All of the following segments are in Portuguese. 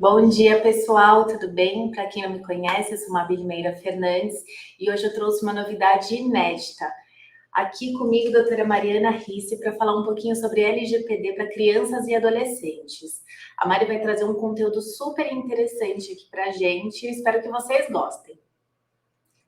Bom dia, pessoal, tudo bem? Para quem não me conhece, eu sou Mabile Meira Fernandes e hoje eu trouxe uma novidade inédita. Aqui comigo, a doutora Mariana Risse, para falar um pouquinho sobre LGPD para crianças e adolescentes. A Mari vai trazer um conteúdo super interessante aqui para a gente e espero que vocês gostem.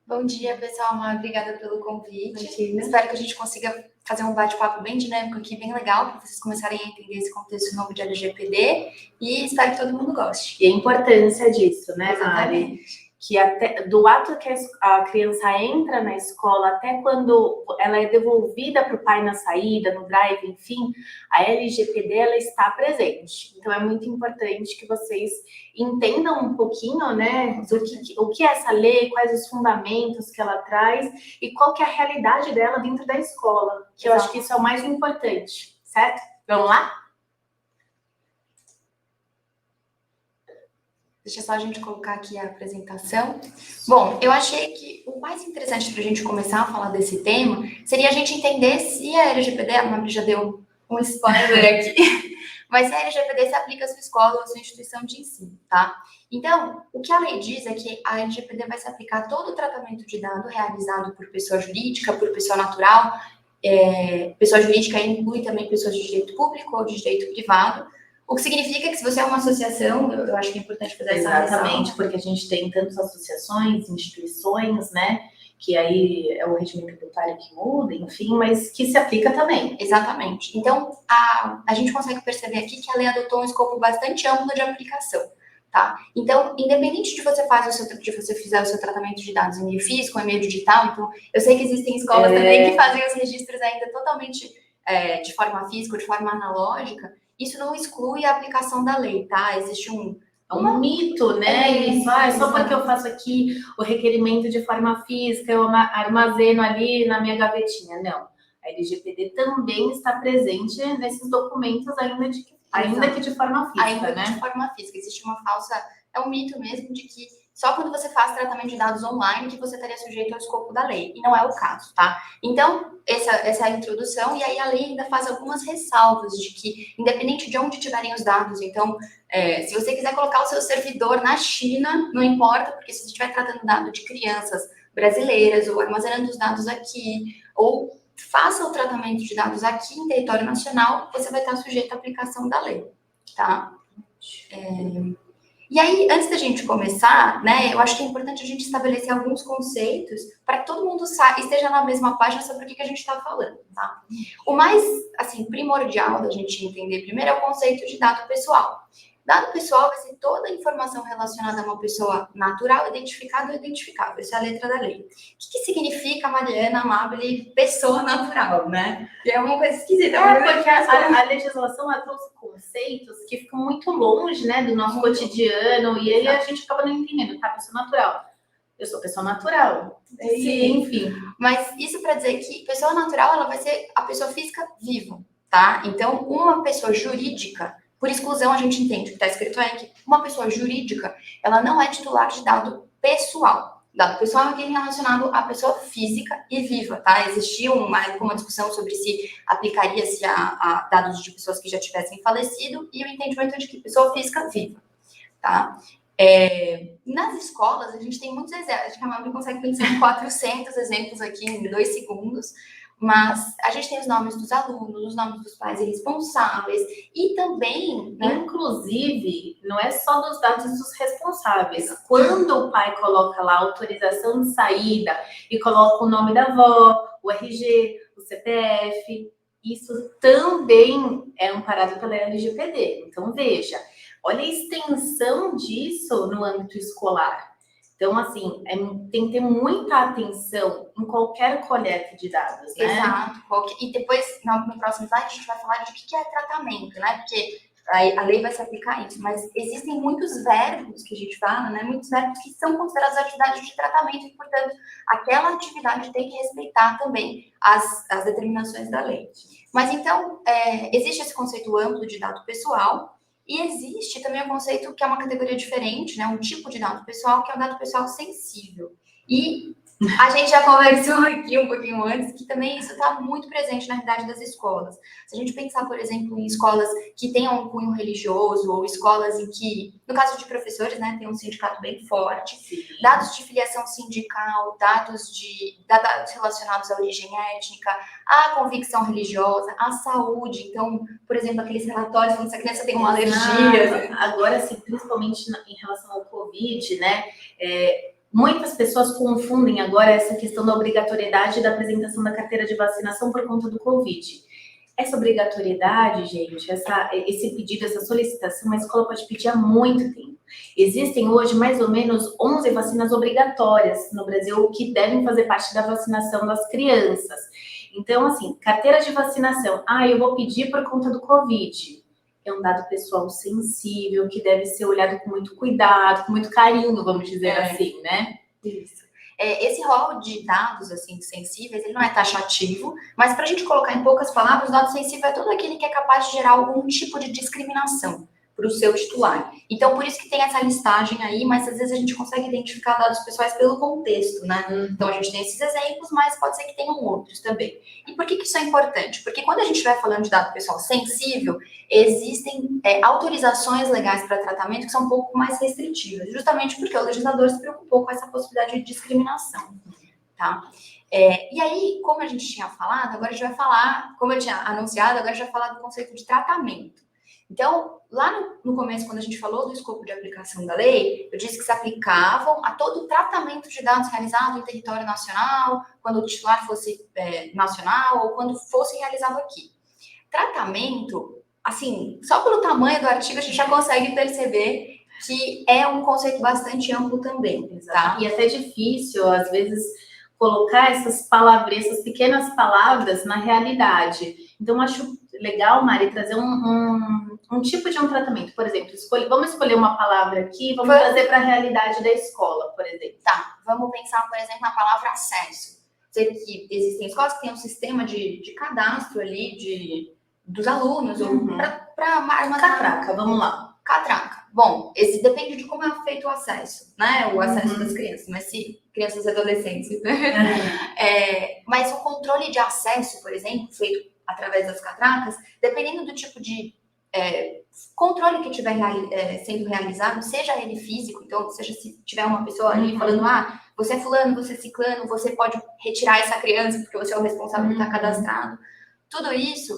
Bom dia, pessoal. Obrigada pelo convite. Imagina. Espero que a gente consiga fazer um bate-papo bem dinâmico aqui, bem legal, para vocês começarem a entender esse contexto novo de LGPD e espero que todo mundo goste. E a importância disso, né, Mari? Exatamente. Que até do ato que a criança entra na escola até quando ela é devolvida para o pai na saída, no drive, enfim, a LGPD ela está presente. Então é muito importante que vocês entendam um pouquinho, né, o que é essa lei, quais os fundamentos que ela traz e qual que é a realidade dela dentro da escola, que eu acho que isso é o mais importante, certo? Vamos lá? Deixa só a gente colocar aqui a apresentação. Bom, eu achei que o mais interessante para a gente começar a falar desse tema seria a gente entender se a LGPD, a Mabel já deu um spoiler aqui, mas se a LGPD se aplica à sua escola ou à sua instituição de ensino, tá? Então, o que a lei diz é que a LGPD vai se aplicar a todo o tratamento de dado realizado por pessoa jurídica, por pessoa natural. Pessoa jurídica inclui também pessoas de direito público ou de direito privado. O que significa que se você é uma associação, eu acho que é importante fazer essa ressalva. Exatamente, porque a gente tem tantas associações, instituições, né, que aí é o regime tributário que muda, enfim, mas que se aplica também. Exatamente. Então, a gente consegue perceber aqui que a lei adotou um escopo bastante amplo de aplicação, tá? Então, independente de você fizer o seu tratamento de dados em meio físico ou em meio digital, então, eu sei que existem escolas também que fazem os registros ainda totalmente de forma física ou de forma analógica. Isso não exclui a aplicação da lei, tá? Existe um mito, né? Isso, só porque eu faço aqui o requerimento de forma física, eu armazeno ali na minha gavetinha. Não. A LGPD também está presente nesses documentos, ainda que de forma física, ainda né? de forma física. Existe uma falsa... É um mito mesmo de que só quando você faz tratamento de dados online que você estaria sujeito ao escopo da lei. E não é o caso, tá? Então, essa é a introdução. E aí a lei ainda faz algumas ressalvas de que, independente de onde tiverem os dados, então, se você quiser colocar o seu servidor na China, não importa, porque se você estiver tratando dado de crianças brasileiras ou armazenando os dados aqui, ou faça o tratamento de dados aqui em território nacional, você vai estar sujeito à aplicação da lei, tá? E aí, antes da gente começar, né, eu acho que é importante a gente estabelecer alguns conceitos para que todo mundo esteja na mesma página sobre o que a gente está falando, tá? O mais, assim, primordial da gente entender primeiro é o conceito de dado pessoal. Dado pessoal vai ser toda a informação relacionada a uma pessoa natural, identificada ou identificável. Essa é a letra da lei. O que significa, Mariana, Amabile, pessoa natural, né? Que é uma coisa esquisita. Porque a legislação ela trouxe conceitos que ficam muito longe, né, do nosso cotidiano, e aí a gente acaba não entendendo, tá? Pessoa natural. Eu sou pessoa natural. Sim, enfim. Mas isso para dizer que pessoa natural, ela vai ser a pessoa física viva, tá? Então, uma pessoa jurídica, por exclusão, a gente entende que está escrito aí que uma pessoa jurídica, ela não é titular de dado pessoal. Dado pessoal é aquele relacionado à pessoa física e viva, tá? Existia uma discussão sobre se aplicaria-se a dados de pessoas que já tivessem falecido e o entendimento de que pessoa física viva, tá? Nas escolas, a gente tem muitos exemplos. Acho que a Mabel consegue pensar em 400 exemplos aqui em 2 segundos. Mas a gente tem os nomes dos alunos, os nomes dos pais responsáveis e também, né? Inclusive, não é só dos dados dos responsáveis. Quando o pai coloca lá a autorização de saída e coloca o nome da avó, o RG, o CPF, isso também é amparado pela LGPD. Então, veja, olha a extensão disso no âmbito escolar. Então, assim, tem que ter muita atenção em qualquer coleta de dados, né? Exato. E depois, no próximo slide, a gente vai falar de o que é tratamento, né? Porque a lei vai se aplicar a isso, mas existem muitos verbos que a gente fala, né? Muitos verbos que são considerados atividades de tratamento e, portanto, aquela atividade tem que respeitar também as determinações da lei. Mas, então, existe esse conceito amplo de dado pessoal, e existe também o conceito que é uma categoria diferente, né? Um tipo de dado pessoal, que é o dado pessoal sensível. E A gente já conversou aqui um pouquinho antes que também isso está muito presente na realidade das escolas. Se a gente pensar, por exemplo, em escolas que tenham um cunho religioso ou escolas em que, no caso de professores, né, tem um sindicato bem forte, Sim. dados de filiação sindical, dados relacionados à origem étnica, à convicção religiosa, à saúde. Então, por exemplo, aqueles relatórios falando que essa criança tem uma alergia. Agora, assim, principalmente em relação ao Covid, né? Muitas pessoas confundem agora essa questão da obrigatoriedade da apresentação da carteira de vacinação por conta do Covid. Essa obrigatoriedade, gente, esse pedido, essa solicitação, a escola pode pedir há muito tempo. Existem hoje mais ou menos 11 vacinas obrigatórias no Brasil que devem fazer parte da vacinação das crianças. Então, assim, carteira de vacinação, eu vou pedir por conta do Covid. É um dado pessoal sensível, que deve ser olhado com muito cuidado, com muito carinho, vamos dizer assim, né? Isso. Esse rol de dados, assim, sensíveis, ele não é taxativo, mas para a gente colocar em poucas palavras, o dado sensível é todo aquele que é capaz de gerar algum tipo de discriminação para o seu titular. Então, por isso que tem essa listagem aí, mas às vezes a gente consegue identificar dados pessoais pelo contexto, né? Então, a gente tem esses exemplos, mas pode ser que tenham outros também. E por que isso é importante? Porque quando a gente estiver falando de dado pessoal sensível, existem autorizações legais para tratamento que são um pouco mais restritivas, justamente porque o legislador se preocupou com essa possibilidade de discriminação, tá? E aí, como a gente tinha falado, agora a gente vai falar, como eu tinha anunciado, agora a gente vai falar do conceito de tratamento. Então, lá no começo, quando a gente falou do escopo de aplicação da lei, eu disse que se aplicavam a todo o tratamento de dados realizado em território nacional, quando o titular fosse nacional ou quando fosse realizado aqui. Tratamento, assim, só pelo tamanho do artigo a gente já consegue perceber que é um conceito bastante amplo também, tá? E até difícil, às vezes, colocar essas palavras, essas pequenas palavras na realidade. Então, acho legal, Mari, trazer um tipo de um tratamento. Por exemplo, vamos escolher uma palavra aqui, vamos trazer para a realidade da escola, por exemplo. Tá, vamos pensar, por exemplo, na palavra acesso. Sei que existem escolas que têm um sistema de cadastro ali dos alunos, ou para armazenar. Catraca, vamos lá. Catraca. Bom, esse depende de como é feito o acesso, né? O acesso das crianças, mas se crianças e adolescentes, né? Mas o controle de acesso, por exemplo, feito através das catracas, dependendo do tipo de controle que estiver sendo realizado, seja ele físico, então, seja se tiver uma pessoa ali falando, você é fulano, você é ciclano, você pode retirar essa criança porque você é o responsável que está cadastrado. Tudo isso,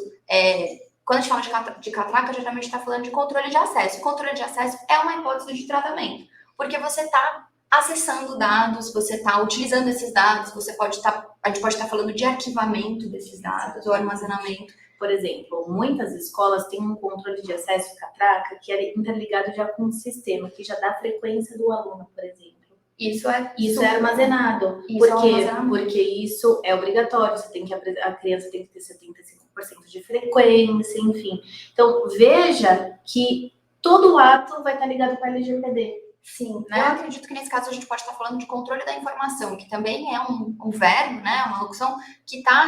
quando a gente fala de catraca, geralmente está falando de controle de acesso. E controle de acesso é uma hipótese de tratamento, porque você está acessando dados, você está utilizando esses dados, a gente pode estar falando de arquivamento desses dados ou armazenamento. Por exemplo, muitas escolas têm um controle de acesso catraca que é interligado já com um sistema que já dá a frequência do aluno, por exemplo. Isso é armazenado. Por quê? Porque isso é obrigatório. A criança tem que ter 75% de frequência, enfim. Então, veja que todo o ato vai estar ligado com a LGPD. Sim, né? Eu acredito que nesse caso a gente pode estar falando de controle da informação, que também é um verbo, né? Uma locução que está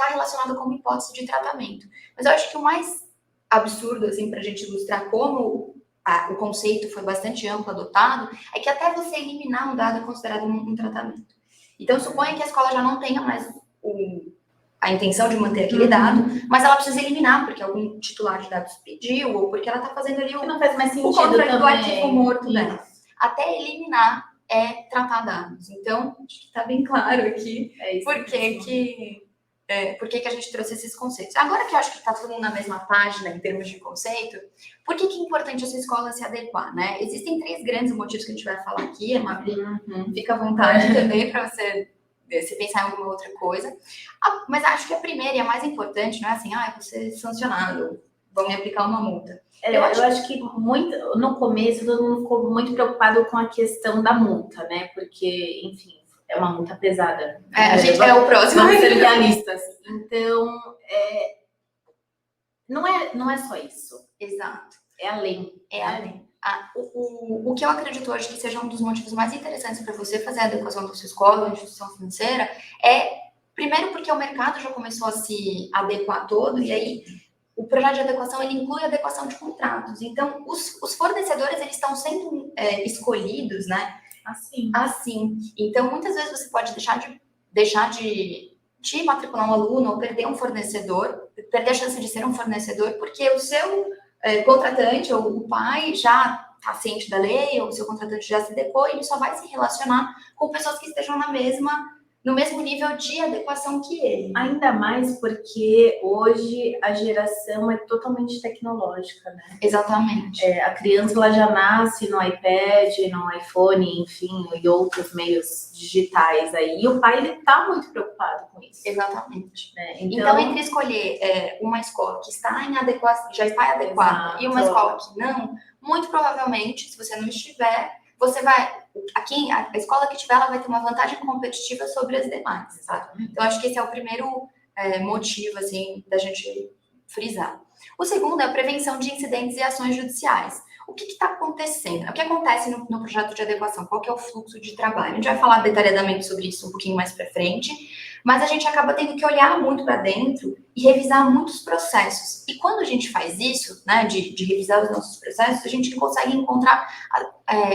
relacionado com uma hipótese de tratamento. Mas eu acho que o mais absurdo, assim, para a gente ilustrar como o conceito foi bastante amplo adotado, é que até você eliminar um dado é considerado um tratamento. Então, suponha que a escola já não tenha mais a intenção de manter aquele dado, mas ela precisa eliminar, porque algum titular de dados pediu, ou porque ela está fazendo ali não faz mais sentido o controle também. Do arquivo morto dela. Até eliminar é tratar dados. Então, acho que está bem claro aqui por que a gente trouxe esses conceitos. Agora que eu acho que está todo mundo na mesma página em termos de conceito, por que é importante essa escola se adequar, né? Existem 3 grandes motivos que a gente vai falar aqui, Amabile. Fica à vontade também para você pensar em alguma outra coisa. Mas acho que a primeira e a mais importante não é assim, eu vou ser sancionado, vão me aplicar uma multa. Eu acho que no começo todo mundo ficou muito preocupado com a questão da multa, né? Porque, enfim, é uma multa pesada. A gente é o próximo. Vamos ser realistas. Então, não é só isso. Exato. É além. Além. O que eu acredito hoje que seja um dos motivos mais interessantes para você fazer a adequação da sua escola ou instituição financeira primeiro, porque o mercado já começou a se adequar todo, e aí o projeto de adequação ele inclui a adequação de contratos. Então, os fornecedores eles estão sendo escolhidos, né? assim. Então, muitas vezes você pode deixar de matricular um aluno ou perder um fornecedor, perder a chance de ser um fornecedor, porque o seu contratante ou o pai já está ciente da lei, ou o seu contratante já se adequou, e ele só vai se relacionar com pessoas que estejam no mesmo nível de adequação que ele. Ainda mais porque hoje a geração é totalmente tecnológica, né? Exatamente. A criança ela já nasce no iPad, no iPhone, enfim, e outros meios digitais aí. E o pai, ele tá muito preocupado com isso. Exatamente. Né? Então, entre escolher uma escola que está em adequação, já está adequada, exato, e uma escola que não, muito provavelmente, se você não estiver, você vai... Aqui, a escola que tiver, ela vai ter uma vantagem competitiva sobre as demais, tá? Então, acho que esse é o primeiro motivo, assim, da gente frisar. O segundo é a prevenção de incidentes e ações judiciais. O que está acontecendo? O que acontece no projeto de adequação? Qual que é o fluxo de trabalho? A gente vai falar detalhadamente sobre isso um pouquinho mais para frente, mas a gente acaba tendo que olhar muito para dentro e revisar muitos processos. E quando a gente faz isso, né, de revisar os nossos processos, a gente consegue encontrar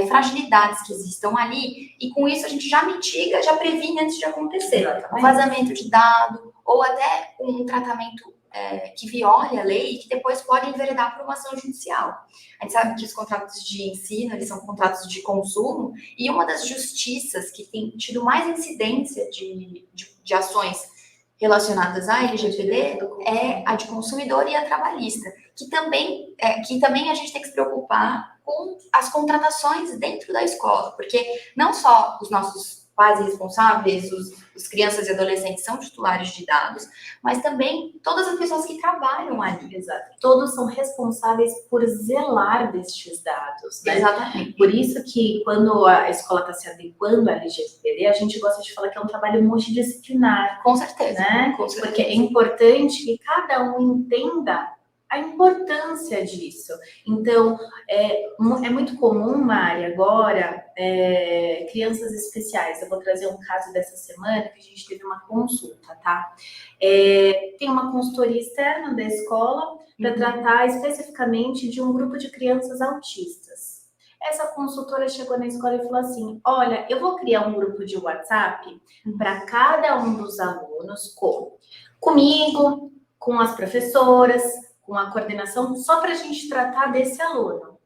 fragilidades que existam ali, e com isso a gente já mitiga, já previne antes de acontecer. Um vazamento de dado, ou até um tratamento que viole a lei e que depois pode enveredar para uma ação judicial. A gente sabe que os contratos de ensino, eles são contratos de consumo, e uma das justiças que tem tido mais incidência de ações relacionadas à LGPD é a de consumidor e a trabalhista, que também a gente tem que se preocupar com as contratações dentro da escola, porque não só os nossos pais responsáveis, os crianças e adolescentes são titulares de dados, mas também todas as pessoas que trabalham ali. Exato. Todos são responsáveis por zelar destes dados, né? Exatamente. Por isso que quando a escola está se adequando à LGPD, a gente gosta de falar que é um trabalho multidisciplinar. Com certeza. Né? Com certeza. Porque é importante que cada um entenda a importância disso. Então, é muito comum, Mari, agora, crianças especiais. Eu vou trazer um caso dessa semana que a gente teve uma consulta, tá? Tem uma consultoria externa da escola para tratar especificamente de um grupo de crianças autistas. Essa consultora chegou na escola e falou assim, olha, eu vou criar um grupo de WhatsApp para cada um dos alunos, comigo, com as professoras, com a coordenação, só para a gente tratar desse aluno.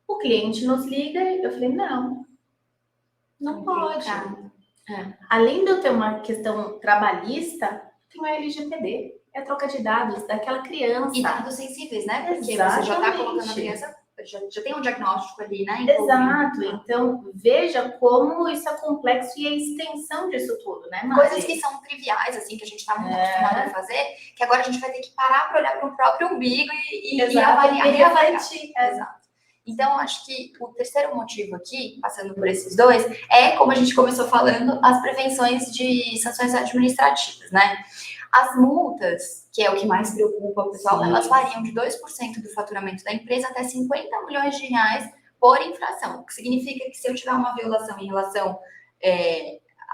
O cliente nos liga e eu falei, não pode. Além de eu ter uma questão trabalhista, tem a LGPD, é a troca de dados daquela criança. E dados sensíveis, né? Porque exatamente. Você já está colocando a criança, já tem um diagnóstico ali, né? Exato, então veja como isso é complexo e a extensão disso tudo, né, Mari? Coisas que são triviais, assim, que a gente está muito acostumado a fazer, que agora a gente vai ter que parar para olhar para o próprio umbigo e avaliar. E refletir. Exato. Então, acho que o terceiro motivo aqui, passando por esses dois, é, como a gente começou falando, as prevenções de sanções administrativas, né? As multas, que é o que mais preocupa o pessoal, elas variam de 2% do faturamento da empresa até 50 milhões de reais por infração, o que significa que se eu tiver uma violação em relação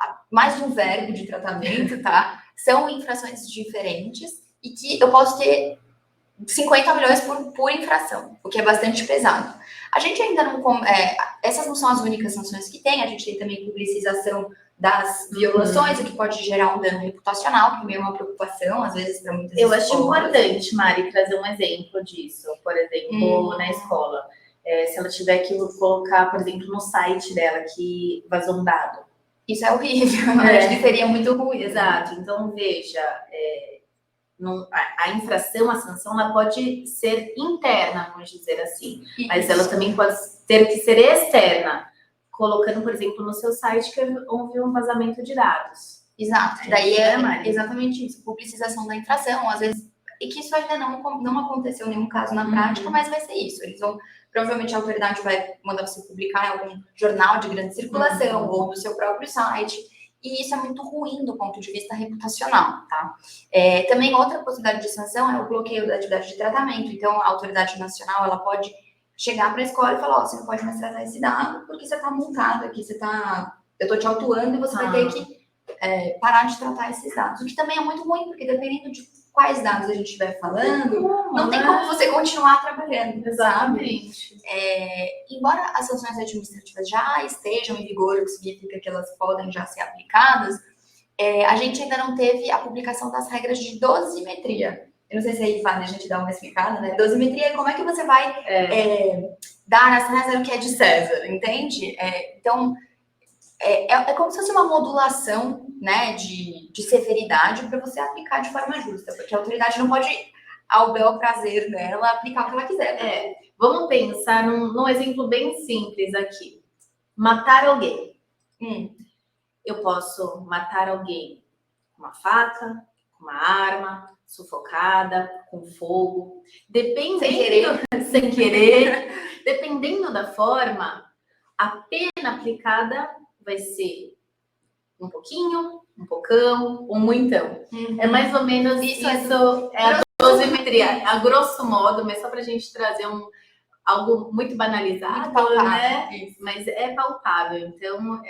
a mais de um verbo de tratamento, tá? São infrações diferentes e que eu posso ter 50 milhões por infração, o que é bastante pesado. A gente ainda não... essas não são as únicas sanções que tem, a gente tem também publicização das violações, o que pode gerar um dano reputacional, que também é uma preocupação, às vezes, para muitas escolas. Eu acho importante, Mari, trazer um exemplo disso, por exemplo, na escola. Se ela tiver que colocar, por exemplo, no site dela que vazou um dado. Isso é horrível, acho que seria muito ruim. Exato, então veja... a infração, a sanção, ela pode ser interna, vamos dizer assim, mas ela também pode ter que ser externa, colocando, por exemplo, no seu site que houve um vazamento de dados. Exato, daí exatamente isso, publicização da infração, às vezes, e que isso ainda não aconteceu em nenhum caso na prática, mas vai ser isso, eles vão, provavelmente a autoridade vai mandar você publicar em algum jornal de grande circulação, ou no seu próprio site, e isso é muito ruim do ponto de vista reputacional, tá? Também outra possibilidade de sanção é o bloqueio da atividade de tratamento. Então, a autoridade nacional, ela pode chegar para a escola e falar, você não pode mais tratar esse dado porque você está multado aqui, eu estou te autuando e você vai ter que parar de tratar esses dados. O que também é muito ruim, porque dependendo de quais dados a gente estiver falando, não tem né? como você continuar trabalhando, sabe? Exatamente. Embora as sanções administrativas já estejam em vigor, o que significa que elas podem já ser aplicadas, a gente ainda não teve a publicação das regras de dosimetria. Eu não sei se aí vale a gente dar uma explicada, né? Dosimetria é como é que você vai dar a César o que é de César, entende? Então, é como se fosse uma modulação, né, de severidade para você aplicar de forma justa, porque a autoridade não pode, ao bel prazer dela, aplicar o que ela quiser. Vamos pensar num exemplo bem simples aqui. Matar alguém. Eu posso matar alguém com uma faca, com uma arma, sufocada, com fogo. Dependendo, sem querer. Dependendo da forma, a pena aplicada vai ser um pouquinho, um pocão, um muitão. É mais ou menos isso é a dosimetria, a grosso modo, mas só para a gente trazer algo muito banalizado, muito palpável, né? Isso. Mas é palpável. Então,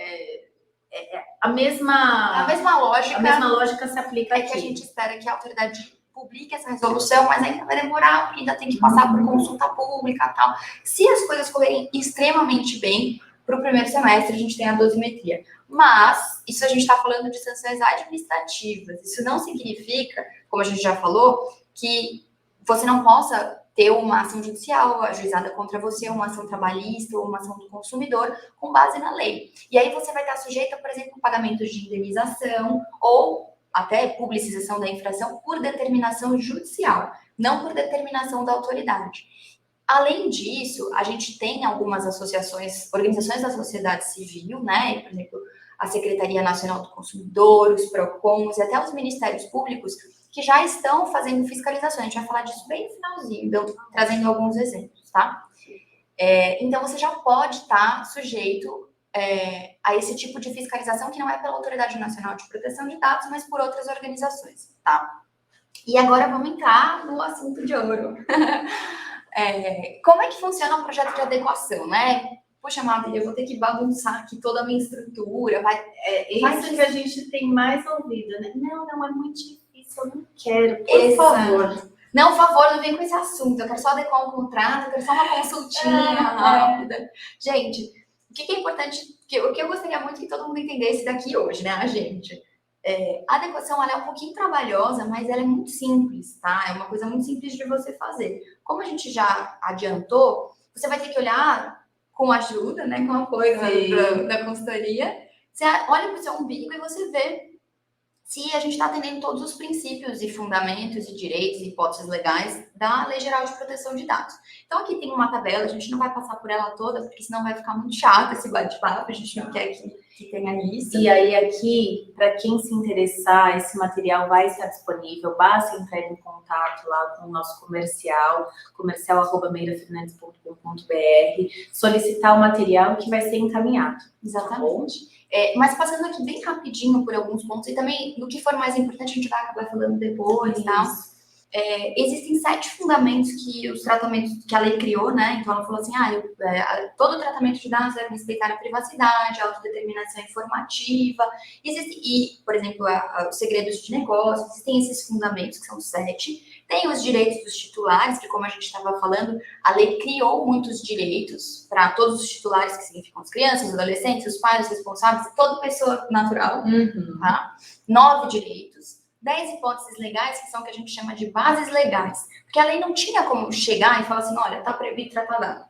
a mesma lógica se aplica aqui. Que a gente espera que a autoridade publique essa resolução, mas ainda vai demorar, porque ainda tem que passar por consulta pública e tal. Se as coisas correrem extremamente bem, para o primeiro semestre a gente tem a dosimetria. Mas, isso a gente está falando de sanções administrativas. Isso não significa, como a gente já falou, que você não possa ter uma ação judicial ajuizada contra você, uma ação trabalhista ou uma ação do consumidor com base na lei. E aí você vai estar sujeita, por exemplo, a pagamentos de indenização ou até publicização da infração por determinação judicial, não por determinação da autoridade. Além disso, a gente tem algumas associações, organizações da sociedade civil, né? Por exemplo, a Secretaria Nacional do Consumidor, os PROCONs e até os ministérios públicos que já estão fazendo fiscalizações. A gente vai falar disso bem no finalzinho, então, trazendo alguns exemplos, tá? Então, você já pode estar sujeito a esse tipo de fiscalização que não é pela Autoridade Nacional de Proteção de Dados, mas por outras organizações, tá? E agora vamos entrar no assunto de ouro. Como é que funciona um projeto de adequação, né? Poxa, Mabel, eu vou ter que bagunçar aqui toda a minha estrutura. Isso que a gente tem mais ouvido, né? Não, é muito difícil, eu não quero, por favor. Não, por favor, não vem com esse assunto. Eu quero só adequar um contrato, eu quero só uma consultinha rápida. Gente, o que é importante, o que eu gostaria muito que todo mundo entendesse daqui hoje, né, a gente? A adequação, ela é um pouquinho trabalhosa, mas ela é muito simples, tá? É uma coisa muito simples de você fazer. Como a gente já adiantou, você vai ter que olhar com ajuda, né, com apoio da consultoria. Você olha para o seu umbigo e você vê se a gente está atendendo todos os princípios e fundamentos e direitos e hipóteses legais da Lei Geral de Proteção de Dados. Então, aqui tem uma tabela, a gente não vai passar por ela toda, porque senão vai ficar muito chato esse bate-papo, a gente não quer que tenha isso. E aí, aqui, para quem se interessar, esse material vai estar disponível, basta entrar em contato lá com o nosso comercial@meirafernandes.com.br, solicitar o material que vai ser encaminhado. Exatamente. Mas passando aqui bem rapidinho por alguns pontos, e também no que for mais importante a gente vai acabar falando depois, tá? Existem 7 fundamentos que os tratamentos que a lei criou, né? Então ela falou assim, todo tratamento de dados deve respeitar a privacidade, a autodeterminação informativa, por exemplo, os segredos de negócio, existem esses fundamentos que são 7. Tem os direitos dos titulares, que como a gente estava falando, a lei criou muitos direitos para todos os titulares, que significam as crianças, os adolescentes, os pais, os responsáveis, toda pessoa natural, tá? 9 direitos. 10 hipóteses legais, que são o que a gente chama de bases legais. Porque a lei não tinha como chegar e falar assim, olha, está proibido tratar dado.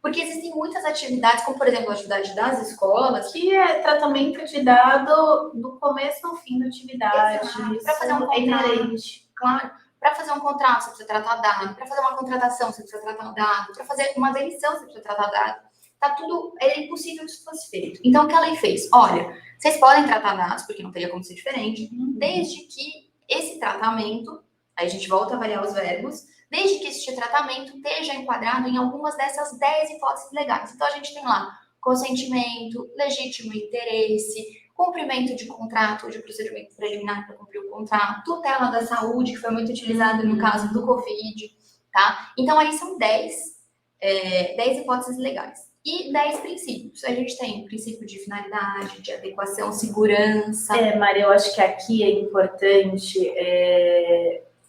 Porque existem muitas atividades, como, por exemplo, a atividade das escolas, que é tratamento de dado do começo ao fim da atividade. Para fazer um contrato, claro. Para fazer um contrato, você precisa tratar dado. Para fazer uma contratação, você precisa tratar dado. Para fazer uma demissão, você precisa tratar dado. Tá tudo, é impossível que isso fosse feito. Então, o que a lei fez? Olha, vocês podem tratar dados, porque não teria como ser diferente, desde que esse tratamento, aí a gente volta a avaliar os verbos, desde que este tratamento esteja enquadrado em algumas dessas 10 hipóteses legais. Então, a gente tem lá consentimento, legítimo interesse, cumprimento de contrato ou de procedimento preliminar para cumprir o contrato, tutela da saúde, que foi muito utilizado no caso do Covid, tá? Então, aí são 10 hipóteses legais. E 10 princípios. A gente tem o princípio de finalidade, de adequação, segurança. Maria, eu acho que aqui é importante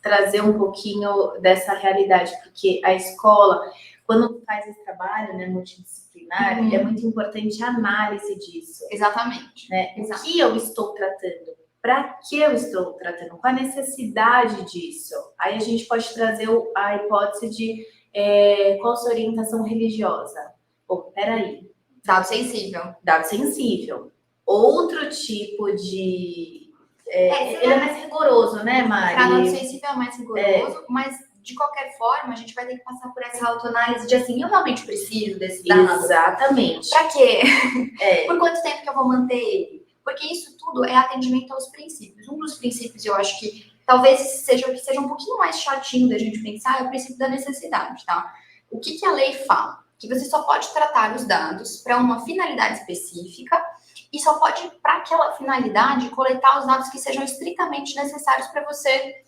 trazer um pouquinho dessa realidade, porque a escola, quando faz esse trabalho, né, multidisciplinar, é muito importante a análise disso. Exatamente. Né? O que eu estou tratando? Para que eu estou tratando? Qual a necessidade disso? Aí a gente pode trazer a hipótese de qual a sua orientação religiosa? Pô, peraí. Dado sensível. Dado sensível. Outro tipo de... ele é mais rigoroso, né, Mari? Para dado sensível é mais rigoroso, mas de qualquer forma a gente vai ter que passar por essa autoanálise de assim, eu realmente preciso desse dado? Exatamente. Para quê? Por quanto tempo que eu vou manter ele? Porque isso tudo é atendimento aos princípios. Um dos princípios, eu acho que talvez seja o que seja um pouquinho mais chatinho da gente pensar, é o princípio da necessidade, tá? O que a lei fala? Que você só pode tratar os dados para uma finalidade específica e só pode, para aquela finalidade, coletar os dados que sejam estritamente necessários para você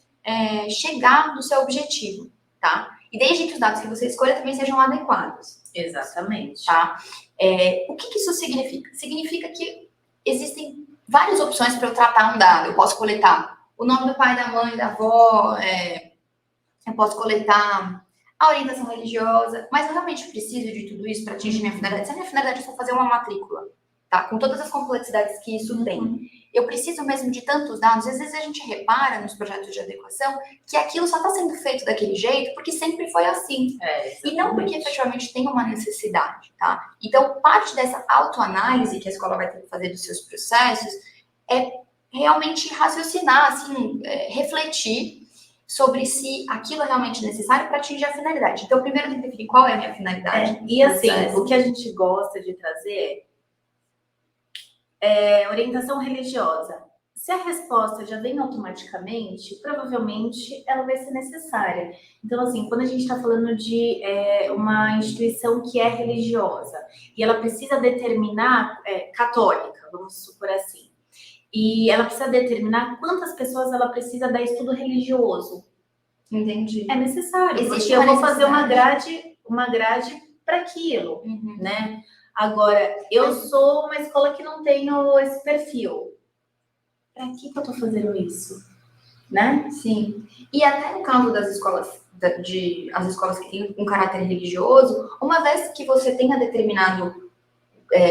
chegar no seu objetivo, tá? E desde que os dados que você escolha também sejam adequados. Exatamente. Tá? O que isso significa? Significa que existem várias opções para eu tratar um dado. Eu posso coletar o nome do pai, da mãe, da avó, eu posso coletar a orientação religiosa, mas eu realmente preciso de tudo isso para atingir minha finalidade. Se a minha finalidade é só fazer uma matrícula, tá? Com todas as complexidades que isso tem. Eu preciso mesmo de tantos dados. Às vezes a gente repara nos projetos de adequação que aquilo só está sendo feito daquele jeito porque sempre foi assim. E não porque efetivamente tem uma necessidade, tá? Então, parte dessa autoanálise que a escola vai ter que fazer dos seus processos é realmente raciocinar, assim, refletir sobre se aquilo é realmente necessário para atingir a finalidade. Então, primeiro tem que definir qual é a minha finalidade. E assim, o que a gente gosta de trazer orientação religiosa. Se a resposta já vem automaticamente, provavelmente ela vai ser necessária. Então, assim, quando a gente está falando de uma instituição que é religiosa e ela precisa determinar, católica, vamos supor assim, e ela precisa determinar quantas pessoas ela precisa dar estudo religioso. Entendi. É necessário, Existe porque eu vou necessidade. fazer uma grade para aquilo, né? Agora, eu sou uma escola que não tenho esse perfil. Para que eu tô fazendo isso? Né? Sim. E até no caso das escolas, as escolas que têm um caráter religioso, uma vez que você tenha determinado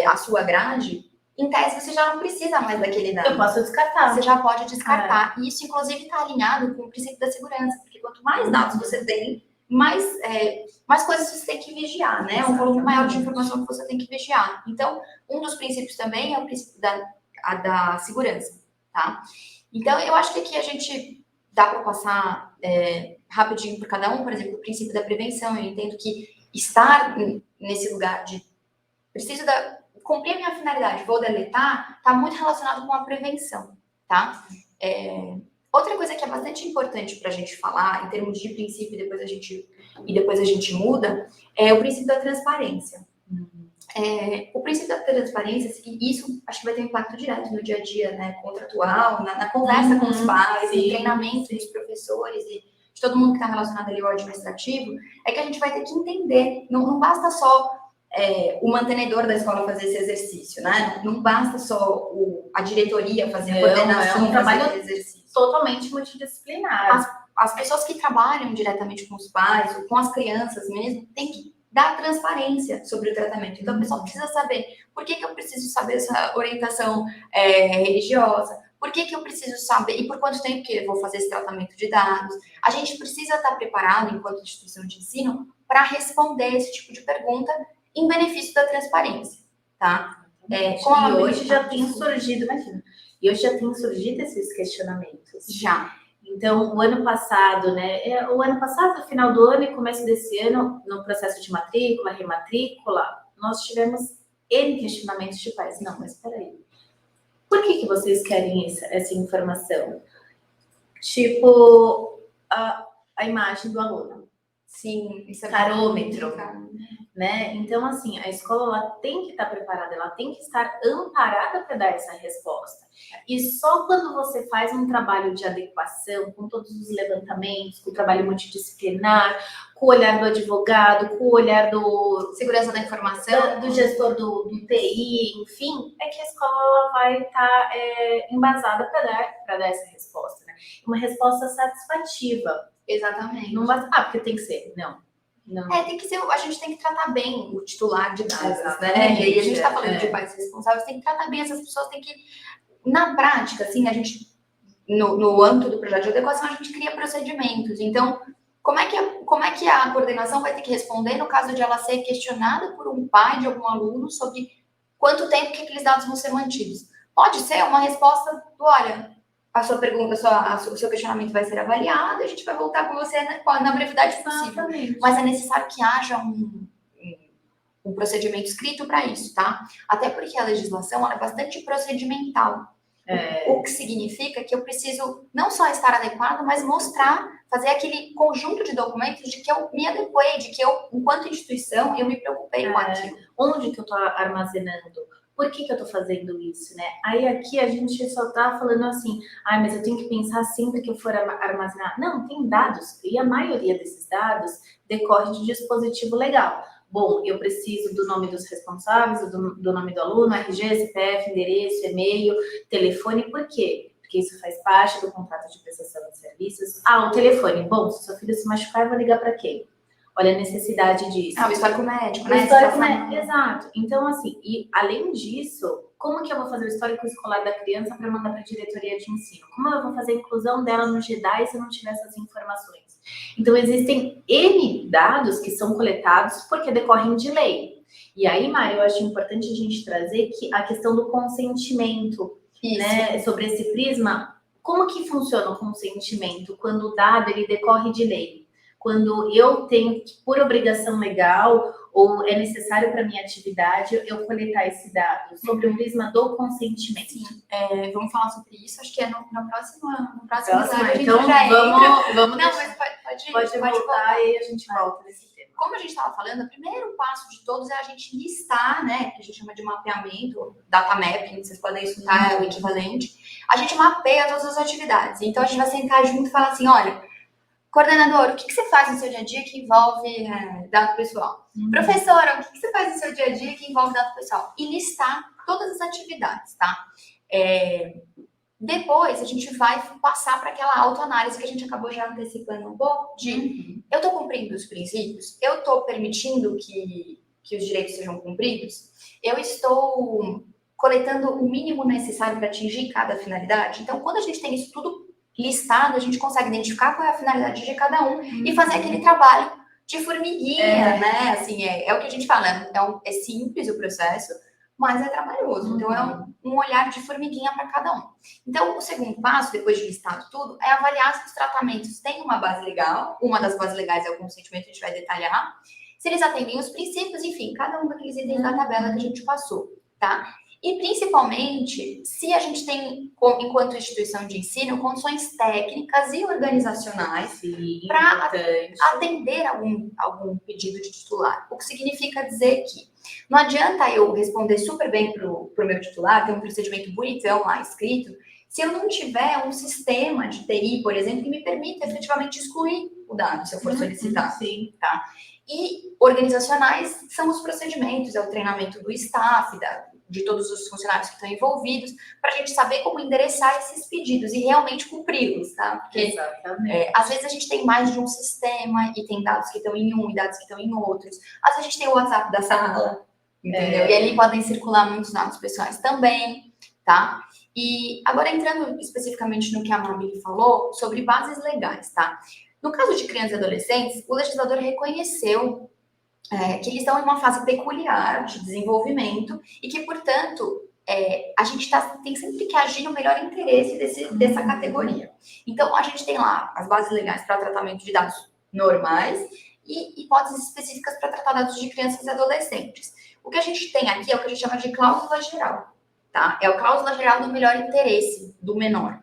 a sua grade, em tese você já não precisa mais daquele dado. Eu posso descartar. Você já pode descartar. E isso, inclusive, está alinhado com o princípio da segurança, porque quanto mais dados você tem, mais coisas você tem que vigiar, né? Exatamente. Um volume maior de informação que você tem que vigiar. Então, um dos princípios também é o princípio da segurança, tá? Então, eu acho que aqui a gente dá para passar rapidinho por cada um. Por exemplo, o princípio da prevenção. Eu entendo que estar nesse lugar de preciso cumprir a minha finalidade, vou deletar, está muito relacionado com a prevenção, tá? Outra coisa que é bastante importante para a gente falar, em termos de princípio, e depois a gente muda, é o princípio da transparência. O princípio da transparência, e isso acho que vai ter um impacto direto no dia a dia, né, contratual, na conversa com os pais, no treinamento dos professores e de todo mundo que está relacionado ali ao administrativo, é que a gente vai ter que entender, não basta só o mantenedor da escola fazer esse exercício, né? Não basta só a diretoria fazer a coordenação, fazer esse exercício. Totalmente multidisciplinar. As pessoas que trabalham diretamente com os pais, ou com as crianças mesmo, têm que dar transparência sobre o tratamento. Então, a pessoa precisa saber por que eu preciso saber essa orientação religiosa, por que eu preciso saber e por quanto tempo que eu vou fazer esse tratamento de dados. A gente precisa estar preparado, enquanto instituição de ensino, para responder esse tipo de pergunta em benefício da transparência, tá? E hoje já tem surgido, imagina, esses questionamentos. Já. Então, o ano passado, no final do ano e começo desse ano, no processo de matrícula, rematrícula, nós tivemos N questionamentos de pais. Não, mas peraí. Por que vocês querem essa informação? Tipo, a imagem do aluno. Sim, isso é carômetro, né? Então, assim, a escola ela tem que estar preparada, ela tem que estar amparada para dar essa resposta. E só quando você faz um trabalho de adequação, com todos os levantamentos, com o trabalho multidisciplinar, com o olhar do advogado, com o olhar do segurança da informação, do gestor do TI, enfim, é que a escola vai estar embasada para dar essa resposta, né? Uma resposta satisfativa. Exatamente. Não basta, porque tem que ser. Não. Tem que ser, a gente tem que tratar bem o titular de dados, Exatamente, né? E aí a gente está falando de pais responsáveis, tem que tratar bem essas pessoas, tem que, na prática, assim, a gente, no âmbito do projeto de adequação, a gente cria procedimentos. Então, como é que a coordenação vai ter que responder no caso de ela ser questionada por um pai de algum aluno sobre quanto tempo que aqueles dados vão ser mantidos? Pode ser uma resposta do, olha, a sua pergunta, o seu questionamento vai ser avaliado e a gente vai voltar com você na brevidade possível. Exatamente. Mas é necessário que haja um procedimento escrito para isso, tá? Até porque a legislação ela é bastante procedimental. O que significa que eu preciso não só estar adequado, mas mostrar, fazer aquele conjunto de documentos de que eu me adequei, de que eu, enquanto instituição, eu me preocupei com aquilo. Onde que eu estou armazenando? Por que eu tô fazendo isso, né? Aí aqui a gente só tá falando assim, mas eu tenho que pensar sempre que eu for armazenar. Não, tem dados, e a maioria desses dados decorre de dispositivo legal. Bom, eu preciso do nome dos responsáveis, do nome do aluno, RG, CPF, endereço, e-mail, telefone, por quê? Porque isso faz parte do contrato de prestação de serviços. O telefone. Bom, se seu filho se machucar, eu vou ligar para quem? Olha a necessidade disso. O histórico médico, né? O histórico médico, exato. Então, assim, e além disso, como que eu vou fazer o histórico escolar da criança para mandar para a diretoria de ensino? Como eu vou fazer a inclusão dela no GEDAI se eu não tiver essas informações? Então, existem N dados que são coletados porque decorrem de lei. E aí, Mari, eu acho importante a gente trazer que a questão do consentimento, né, sobre esse prisma. Como que funciona o consentimento quando o dado ele decorre de lei? Quando eu tenho, por obrigação legal, ou é necessário para minha atividade, eu coletar esse dado sobre o prisma do consentimento. Sim, vamos falar sobre isso, acho que é no próximo slide. Então, vamos não, mas pode voltar e a gente volta nesse tema. Como a gente estava falando, o primeiro passo de todos é a gente listar, né, que a gente chama de mapeamento, data mapping, vocês podem escutar, é o equivalente. A gente mapeia todas as atividades. Então, a gente vai sentar junto e falar assim, olha, coordenador, o que você faz no seu dia a dia que envolve dado pessoal? Professora, o que você faz no seu dia a dia que envolve dado pessoal? E listar todas as atividades, tá? Depois, a gente vai passar para aquela autoanálise que a gente acabou já antecipando um pouco, de eu estou cumprindo os princípios? Eu estou permitindo que os direitos sejam cumpridos? Eu estou coletando o mínimo necessário para atingir cada finalidade? Então, quando a gente tem isso tudo listado, a gente consegue identificar qual é a finalidade de cada um e fazer aquele trabalho de formiguinha, né? Assim, é o que a gente fala, é simples o processo, mas é trabalhoso. Então, é um olhar de formiguinha para cada um. Então, o segundo passo, depois de listado tudo, é avaliar se os tratamentos têm uma base legal. Uma das bases legais é o consentimento, a gente vai detalhar. Se eles atendem os princípios, enfim, cada um daqueles itens da tabela que a gente passou, tá? E, principalmente, se a gente tem, enquanto instituição de ensino, condições técnicas e organizacionais para atender algum pedido de titular. O que significa dizer que não adianta eu responder super bem para o meu titular, ter um procedimento bonitão lá escrito, se eu não tiver um sistema de TI, por exemplo, que me permita efetivamente excluir o dado, se eu for solicitar. Sim. Tá? E organizacionais são os procedimentos, é o treinamento do staff, de todos os funcionários que estão envolvidos, para a gente saber como endereçar esses pedidos e realmente cumpri-los, tá? Porque, às vezes, a gente tem mais de um sistema e tem dados que estão em um e dados que estão em outros. Às vezes, a gente tem o WhatsApp da sala, entendeu? E ali podem circular muitos dados pessoais também, tá? E agora, entrando especificamente no que a Mami falou, sobre bases legais, tá? No caso de crianças e adolescentes, o legislador reconheceu que eles estão em uma fase peculiar de desenvolvimento e que, portanto, a gente tem sempre que agir no melhor interesse dessa categoria. Então, a gente tem lá as bases legais para tratamento de dados normais e hipóteses específicas para tratar dados de crianças e adolescentes. O que a gente tem aqui é o que a gente chama de cláusula geral, tá? É a cláusula geral do melhor interesse do menor.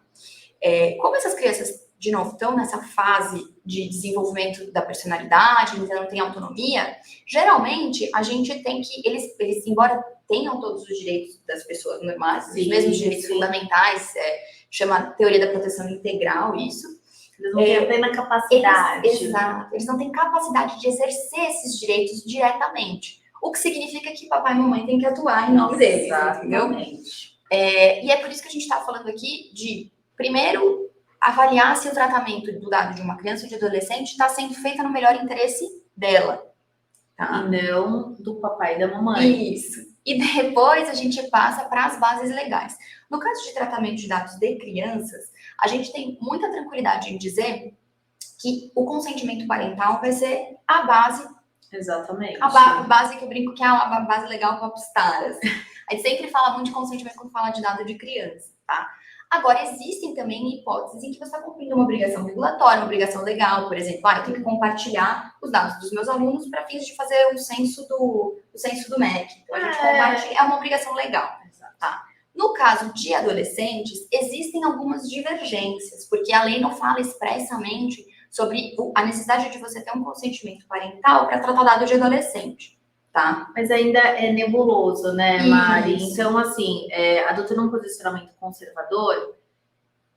Como essas crianças, de novo, estão nessa fase de desenvolvimento da personalidade, ainda não têm autonomia, geralmente a gente tem que, eles embora tenham todos os direitos das pessoas normais, os mesmos direitos fundamentais, chama teoria da proteção integral, isso. Eles não têm a plena capacidade. Exato, eles não têm capacidade de exercer esses direitos diretamente, o que significa que papai e mamãe têm que atuar em nome deles, entendeu? E é por isso que a gente está falando aqui de, primeiro, avaliar se o tratamento do dado de uma criança ou de adolescente está sendo feito no melhor interesse dela. Tá? E não do papai e da mamãe. Isso. E depois a gente passa para as bases legais. No caso de tratamento de dados de crianças, a gente tem muita tranquilidade em dizer que o consentimento parental vai ser a base. Exatamente. A base que eu brinco que é uma base legal popstar. Assim. A gente sempre fala muito de consentimento quando fala de dado de criança, tá? Agora, existem também hipóteses em que você está cumprindo uma obrigação regulatória, uma obrigação legal, por exemplo, eu tenho que compartilhar os dados dos meus alunos para fins de fazer um censo do MEC. Então, a gente compartilha, é uma obrigação legal, tá? No caso de adolescentes, existem algumas divergências, porque a lei não fala expressamente sobre a necessidade de você ter um consentimento parental para tratar dado de adolescente, tá? Mas ainda é nebuloso, né, Mari? Isso. Então, assim, adotando um posicionamento conservador,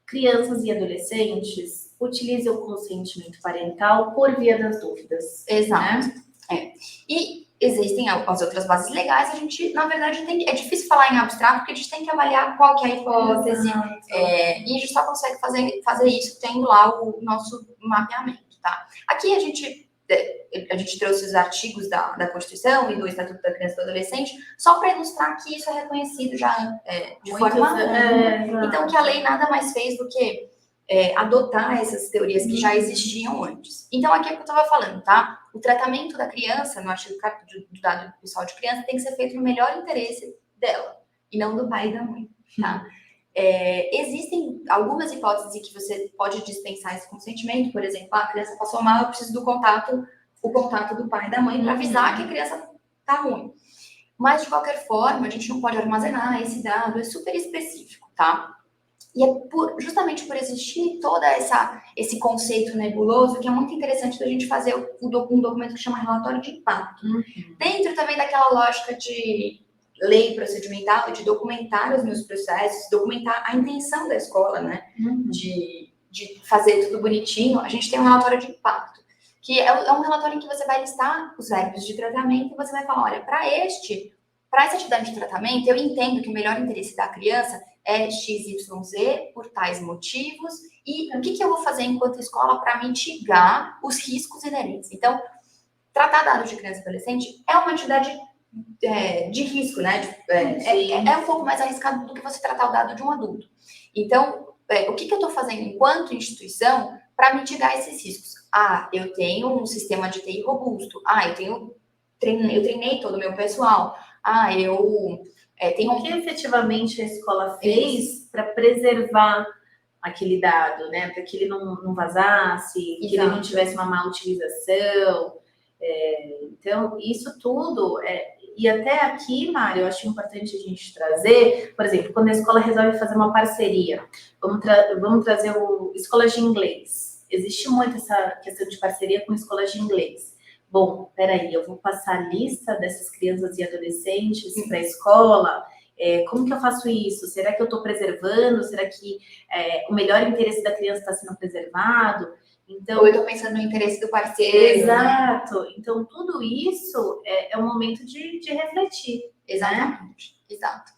crianças e adolescentes utilizem o consentimento parental por via das dúvidas. Exato. Né? E existem as outras bases legais, a gente, na verdade, é difícil falar em abstrato, porque a gente tem que avaliar qual que é a hipótese, e a gente só consegue fazer isso tendo lá o nosso mapeamento, tá? Aqui a gente trouxe os artigos da Constituição e do Estatuto da Criança e do Adolescente, só para ilustrar que isso é reconhecido já de forma ampla. Então, que a lei nada mais fez do que adotar essas teorias que já existiam antes. Então, aqui é o que eu estava falando, tá? O tratamento da criança, no artigo 4 do dado pessoal de criança, tem que ser feito no melhor interesse dela, e não do pai e da mãe, tá? Existem algumas hipóteses em que você pode dispensar esse consentimento, por exemplo, a criança passou mal, eu preciso o contato do pai e da mãe para avisar que a criança tá ruim. Mas, de qualquer forma, a gente não pode armazenar esse dado, é super específico, tá? E é justamente por existir todo esse conceito nebuloso que é muito interessante da gente fazer um documento que chama relatório de impacto. Dentro também daquela lógica de lei procedimental, de documentar os meus processos, documentar a intenção da escola, né? De fazer tudo bonitinho, a gente tem um relatório de impacto, que é um relatório em que você vai listar os verbos de tratamento e você vai falar, olha, para essa atividade de tratamento, eu entendo que o melhor interesse da criança é XYZ por tais motivos, e o que eu vou fazer enquanto escola para mitigar os riscos inerentes. Então, tratar dados de criança e adolescente é uma atividade de risco, né? É um pouco mais arriscado do que você tratar o dado de um adulto. Então, o que eu estou fazendo enquanto instituição para mitigar esses riscos? Eu tenho um sistema de TI robusto. Eu treinei todo o meu pessoal. O que efetivamente a escola fez para preservar aquele dado, né? Para que ele não vazasse, que ele não tivesse uma má utilização. Então, isso tudo. E até aqui, Mário, eu acho importante a gente trazer, por exemplo, quando a escola resolve fazer uma parceria, vamos trazer escolas de inglês. Existe muito essa questão de parceria com escolas de inglês. Bom, peraí, eu vou passar a lista dessas crianças e adolescentes para a escola. Como que eu faço isso? Será que eu estou preservando? Será que o melhor interesse da criança está sendo preservado? Então, ou eu estou pensando no interesse do parceiro. Exato. Né? Então, tudo isso é um momento de refletir. Exatamente. Né? Exato.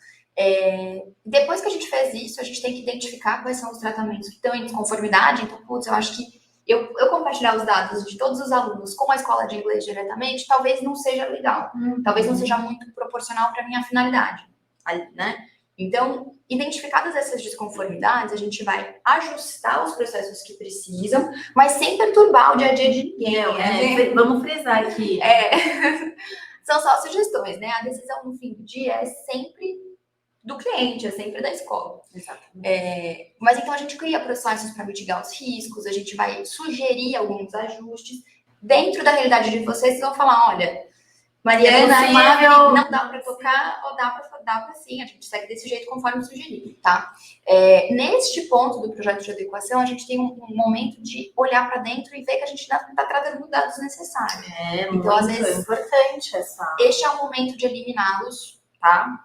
Depois que a gente fez isso, a gente tem que identificar quais são os tratamentos que estão em desconformidade. Então, eu acho que eu compartilhar os dados de todos os alunos com a escola de inglês diretamente, talvez não seja legal. Talvez não seja muito proporcional para a minha finalidade. Né? Então, identificadas essas desconformidades, a gente vai ajustar os processos que precisam, mas sem perturbar o dia a dia de ninguém. Vamos frisar aqui. São só sugestões, né? A decisão no fim do dia é sempre do cliente, é sempre da escola. Mas então a gente cria processos para mitigar os riscos, a gente vai sugerir alguns ajustes. Dentro da realidade de vocês vão falar, olha, Mariana, não dá para tocar, ou dá para sim, a gente segue desse jeito conforme sugerido, tá? Neste ponto do projeto de adequação, a gente tem um momento de olhar para dentro e ver que a gente não está tratando os dados necessários. Então, às vezes, importante este é o momento de eliminá-los, tá?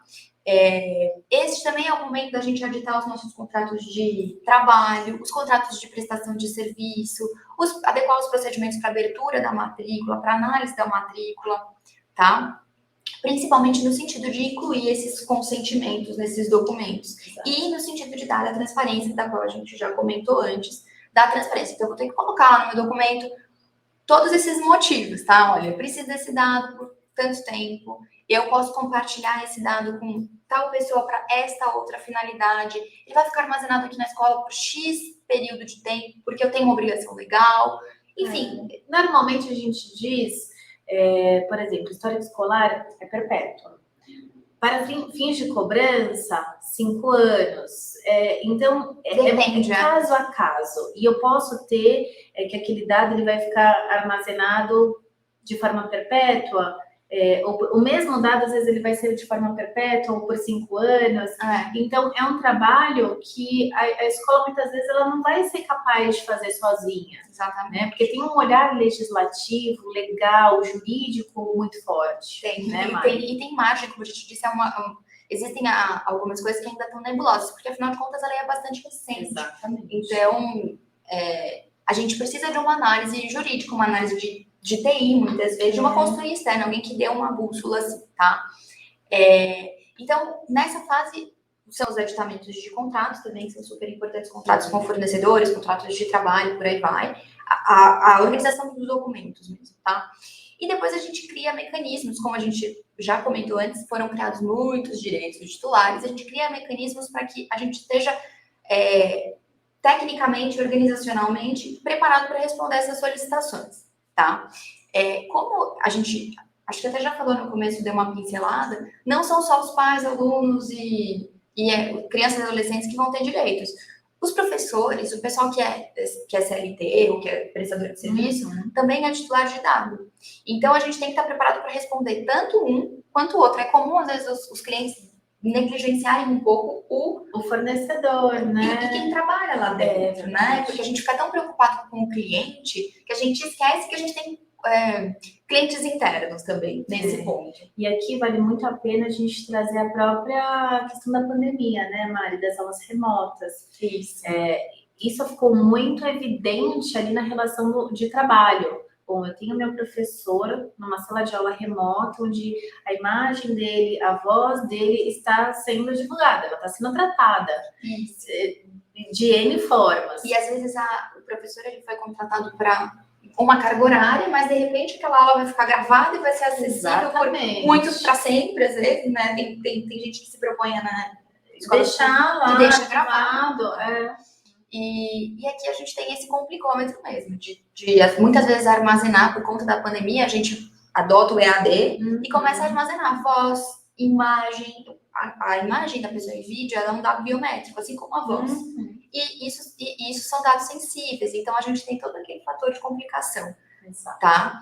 Este também é o momento da gente editar os nossos contratos de trabalho, os contratos de prestação de serviço, adequar os procedimentos para abertura da matrícula, para análise da matrícula, tá? principalmente no sentido de incluir esses consentimentos nesses documentos. Exato. E no sentido de dar a transparência, da qual a gente já comentou antes, da transparência. Então, eu vou ter que colocar lá no meu documento todos esses motivos, tá? Olha, eu preciso desse dado por tanto tempo, eu posso compartilhar esse dado com tal pessoa para esta outra finalidade, ele vai ficar armazenado aqui na escola por X período de tempo, porque eu tenho uma obrigação legal, enfim. Normalmente a gente diz, por exemplo, histórico escolar é perpétua. Para fins de cobrança, 5 anos. Então, Depende, é caso a caso. E eu posso ter que aquele dado ele vai ficar armazenado de forma perpétua. O mesmo dado, às vezes, ele vai ser de forma perpétua ou por 5 anos. Então, é um trabalho que a escola, muitas vezes, ela não vai ser capaz de fazer sozinha. Exatamente. Né? Porque tem um olhar legislativo, legal, jurídico muito forte. Tem, né, e tem margem, como a gente disse, existem algumas coisas que ainda estão nebulosas, porque, afinal de contas, a lei é bastante recente. Exatamente. Então, a gente precisa de uma análise jurídica, uma análise de TI, muitas vezes, de uma consultoria externa, alguém que dê uma bússola, assim, tá? Então, nessa fase, são os aditamentos de contratos também, que são super importantes, contratos com fornecedores, contratos de trabalho, por aí vai. A organização dos documentos mesmo, tá? E depois a gente cria mecanismos, como a gente já comentou antes, foram criados muitos direitos dos titulares, a gente cria mecanismos para que a gente esteja tecnicamente, organizacionalmente, preparado para responder essas solicitações, tá? Como a gente, acho que até já falou no começo, deu uma pincelada, não são só os pais, alunos e crianças e adolescentes que vão ter direitos. Os professores, o pessoal que é CLT ou que é prestador de serviço, também é titular de dado. Então, a gente tem que estar preparado para responder tanto um quanto o outro. É comum, às vezes, os clientes negligenciarem um pouco o fornecedor, né? E quem trabalha lá dentro, né? Porque a gente fica tão preocupado com o cliente que a gente esquece que a gente tem clientes internos também, nesse ponto. E aqui vale muito a pena a gente trazer a própria questão da pandemia, né, Mari? Das aulas remotas. Isso. Isso ficou muito evidente ali na relação de trabalho. Bom, eu tenho meu professor numa sala de aula remota, onde a imagem dele, a voz dele está sendo divulgada, ela está sendo tratada. Isso. De N formas. E às vezes o professor ele foi contratado para uma carga horária, mas de repente aquela aula vai ficar gravada e vai ser acessível por muitos para sempre, às vezes, né? Tem gente que se propõe na escola deixar lá, deixa gravado. E aqui a gente tem esse complicômetro mesmo, de muitas vezes armazenar por conta da pandemia, a gente adota o EAD e começa a armazenar voz, imagem, a imagem da pessoa em vídeo, ela é um dado biométrico, assim como a voz. E isso são dados sensíveis, então a gente tem todo aquele fator de complicação, tá?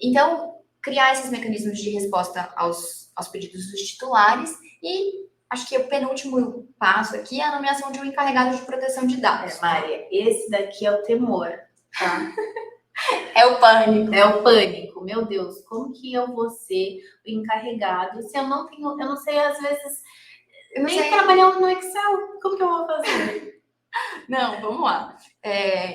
Então, criar esses mecanismos de resposta aos pedidos dos titulares e acho que o penúltimo passo aqui é a nomeação de um encarregado de proteção de dados. Maria, esse daqui é o temor, tá? É o pânico. É o pânico. Meu Deus, como que eu vou ser o encarregado se eu não tenho, eu não sei, às vezes, nem trabalhar no Excel, como que eu vou fazer? Não, vamos lá.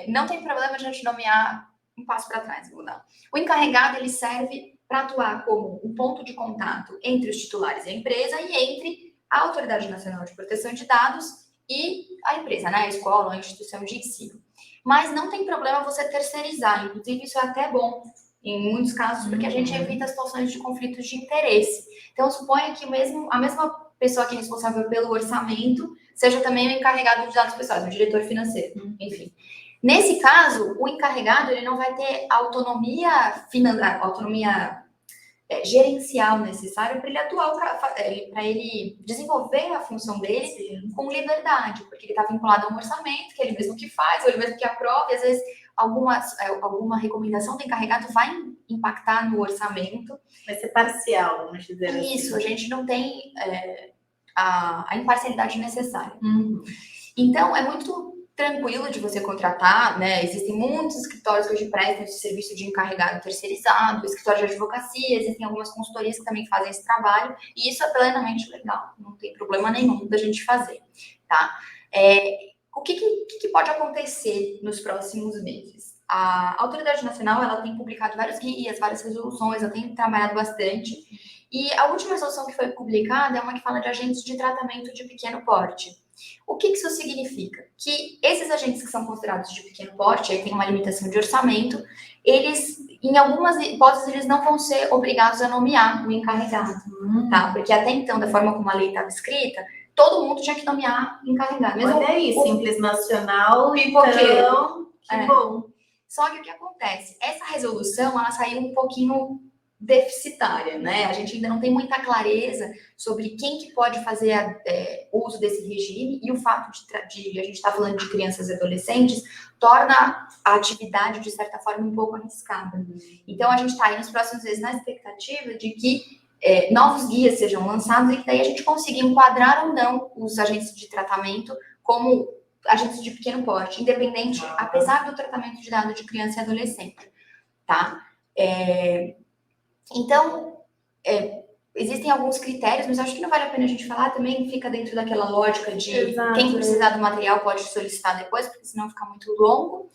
Não tem problema a gente nomear um passo para trás, vou dar. O encarregado, ele serve para atuar como um ponto de contato entre os titulares e a empresa e entre a Autoridade Nacional de Proteção de Dados e a empresa, né? A escola ou a instituição de ensino. Mas não tem problema você terceirizar, inclusive isso é até bom em muitos casos, porque a gente evita situações de conflitos de interesse. Então, suponha que a mesma pessoa que é responsável pelo orçamento seja também o encarregado de dados pessoais, o diretor financeiro, enfim. Nesse caso, o encarregado ele não vai ter autonomia gerencial necessária para ele atuar, para ele desenvolver a função dele com liberdade, porque ele está vinculado a um orçamento que ele mesmo que faz, ou ele mesmo que aprova, e às vezes alguma recomendação do encarregado vai impactar no orçamento. Vai ser parcial, vamos dizer assim. Isso, a gente não tem a imparcialidade necessária. Então, é muito tranquilo de você contratar, né? Existem muitos escritórios que hoje prestam esse serviço de encarregado terceirizado, escritório de advocacia, existem algumas consultorias que também fazem esse trabalho, e isso é plenamente legal, não tem problema nenhum da gente fazer, tá? O que pode acontecer nos próximos meses? A Autoridade Nacional, ela tem publicado vários guias, várias resoluções, ela tem trabalhado bastante. E a última resolução que foi publicada é uma que fala de agentes de tratamento de pequeno porte. O que isso significa? Que esses agentes que são considerados de pequeno porte, aí tem uma limitação de orçamento, eles, em algumas hipóteses, eles não vão ser obrigados a nomear o encarregado, tá? Porque até então, da forma como a lei estava escrita, todo mundo tinha que nomear encarregado. Mesmo olha aí, Simples Nacional, pipoqueiro. Então, que bom. Só que o que acontece? Essa resolução, ela saiu um pouquinho deficitária, né? A gente ainda não tem muita clareza sobre quem que pode fazer uso desse regime, e o fato de a gente estar falando de crianças e adolescentes torna a atividade, de certa forma, um pouco arriscada. Então, a gente está aí nos próximos meses na expectativa de que novos guias sejam lançados e que daí a gente consiga enquadrar ou não os agentes de tratamento como agentes de pequeno porte, independente, apesar do tratamento de dados de criança e adolescente, tá? Então, existem alguns critérios, mas acho que não vale a pena a gente falar, também fica dentro daquela lógica de Exato, quem precisar do material pode solicitar depois, porque senão fica muito longo.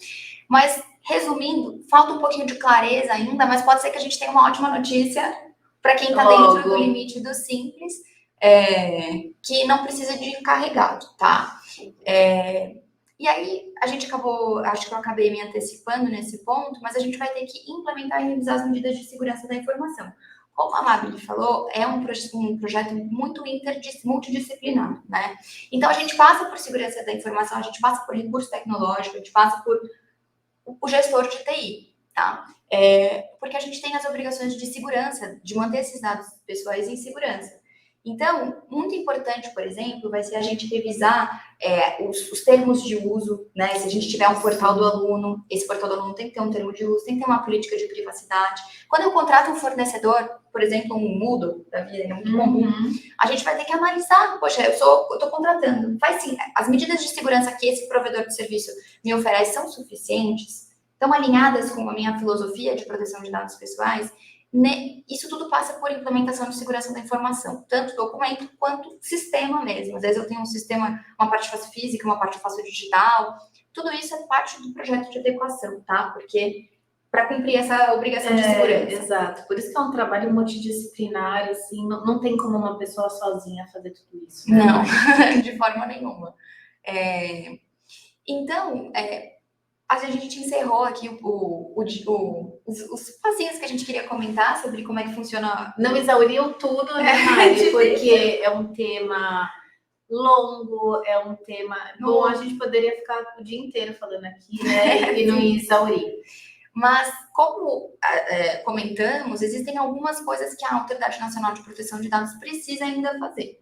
Mas, resumindo, falta um pouquinho de clareza ainda, mas pode ser que a gente tenha uma ótima notícia para quem está dentro do limite do simples, que não precisa de encarregado, tá? E aí, a gente acabou, acho que eu acabei me antecipando nesse ponto, mas a gente vai ter que implementar e revisar as medidas de segurança da informação. Como a Mabile falou, é um projeto muito multidisciplinar, né? Então, a gente passa por segurança da informação, a gente passa por recurso tecnológico, a gente passa por o gestor de TI, tá? Porque a gente tem as obrigações de segurança, de manter esses dados pessoais em segurança. Então, muito importante, por exemplo, vai ser a gente revisar os termos de uso, né? Se a gente tiver um portal do aluno, esse portal do aluno tem que ter um termo de uso, tem que ter uma política de privacidade. Quando eu contrato um fornecedor, por exemplo, um Moodle da vida, é muito comum, a gente vai ter que analisar, poxa, eu estou contratando, faz sim, as medidas de segurança que esse provedor de serviço me oferece são suficientes? Estão alinhadas com a minha filosofia de proteção de dados pessoais? Isso tudo passa por implementação de segurança da informação, tanto documento quanto sistema mesmo. Às vezes eu tenho um sistema, uma parte eu faço física, uma parte eu faço digital. Tudo isso é parte do projeto de adequação, tá? Porque para cumprir essa obrigação de segurança. Exato. Por isso que é um trabalho multidisciplinar, assim, não tem como uma pessoa sozinha fazer tudo isso. Né? Não, de forma nenhuma. Então, a gente encerrou aqui os passinhos que a gente queria comentar sobre como é que funciona. Não exauriu tudo, né, Mari? Porque é um tema longo, é um tema... Bom, a gente poderia ficar o dia inteiro falando aqui, né? E não exaurir. Mas, como comentamos, existem algumas coisas que a Autoridade Nacional de Proteção de Dados precisa ainda fazer.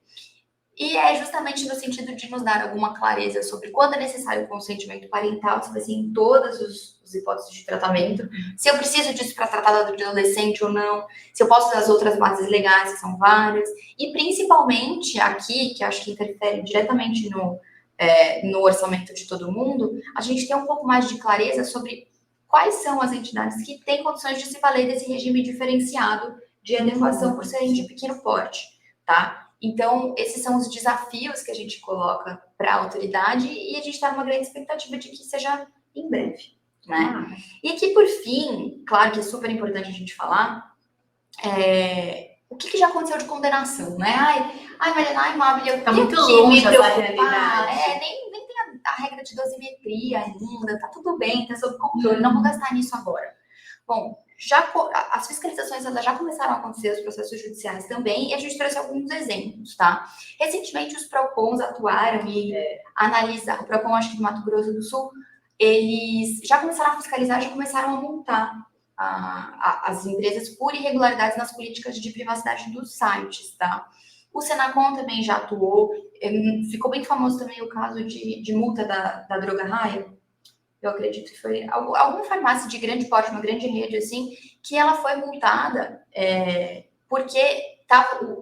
E é justamente no sentido de nos dar alguma clareza sobre quando é necessário o consentimento parental, se vai ser em todas as hipóteses de tratamento, se eu preciso disso para tratar de adolescente ou não, se eu posso usar as outras bases legais, que são várias, e principalmente aqui, que acho que interfere diretamente no orçamento de todo mundo, a gente tem um pouco mais de clareza sobre quais são as entidades que têm condições de se valer desse regime diferenciado de adequação por serem de pequeno porte, tá? Então, esses são os desafios que a gente coloca para a autoridade e a gente está numa grande expectativa de que seja em breve, né? E aqui, por fim, claro que é super importante a gente falar, o que já aconteceu de condenação, né? Ai, Mariana, Mabile, tá muito longe essa realidade. Nem tem a regra de dosimetria ainda, tá tudo bem, tá sob controle, não vou gastar nisso agora. Bom, as fiscalizações elas já começaram a acontecer, os processos judiciais também, e a gente trouxe alguns exemplos, tá? Recentemente, os PROCONs atuaram e analisaram, o PROCON, acho que do Mato Grosso do Sul, eles já começaram a fiscalizar, já começaram a multar as empresas por irregularidades nas políticas de privacidade dos sites, tá? O Senacom também já atuou, ficou bem famoso também o caso de multa da Droga Raia. Eu acredito que foi alguma farmácia de grande porte, uma grande rede, assim, que ela foi multada porque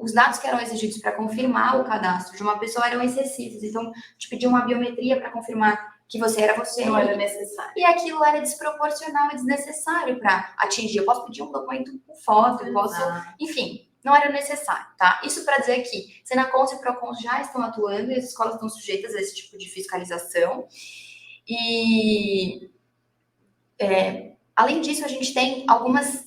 os dados que eram exigidos para confirmar o cadastro de uma pessoa eram excessivos. Então, te pediu uma biometria para confirmar que você era você. Não era necessário. E aquilo era desproporcional e desnecessário para atingir. Eu posso pedir um documento com foto, eu posso... Enfim, não era necessário, tá? Isso para dizer que Senacons e Procons já estão atuando e as escolas estão sujeitas a esse tipo de fiscalização. E Além disso, a gente tem algumas...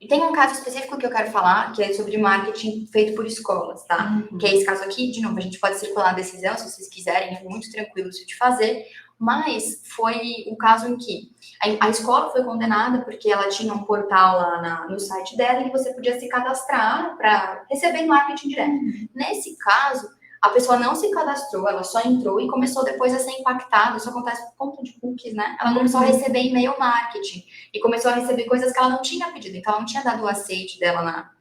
tem um caso específico que eu quero falar, que é sobre marketing feito por escolas, tá? Que é esse caso aqui, de novo, a gente pode circular a decisão, se vocês quiserem, é muito tranquilo de fazer, mas foi um caso em que a escola foi condenada porque ela tinha um portal lá no site dela e você podia se cadastrar para receber marketing direto. Nesse caso, a pessoa não se cadastrou, ela só entrou e começou depois a ser impactada. Isso acontece por conta de cookies, né? Ela começou a receber e-mail marketing e começou a receber coisas que ela não tinha pedido. Então, ela não tinha dado o aceite dela